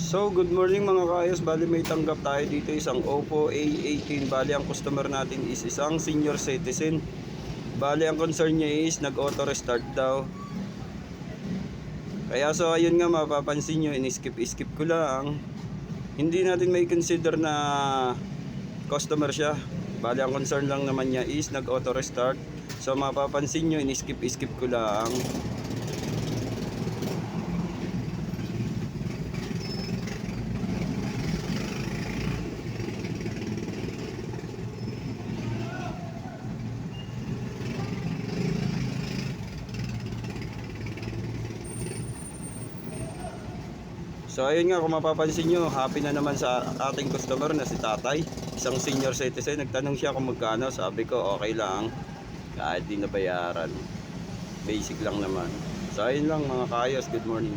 So, good morning mga kaayos. Bali may tanggap tayo dito isang Oppo A18. Bali ang customer natin is isang senior citizen. Bali ang concern niya is nag-auto restart daw. Kaya so ayun nga, mapapansin nyo, in-skip ko lang. Hindi natin may consider na customer siya. Bali ang concern lang naman niya is nag-auto restart. So mapapansin nyo, in-skip ko lang. So ayun nga, kung mapapansin nyo, happy na naman sa ating customer na si tatay. Isang senior citizen. Nagtanong siya kung magkano. Sabi ko okay lang, kahit di nabayaran. Basic lang naman. So ayun lang mga kaayos, good morning.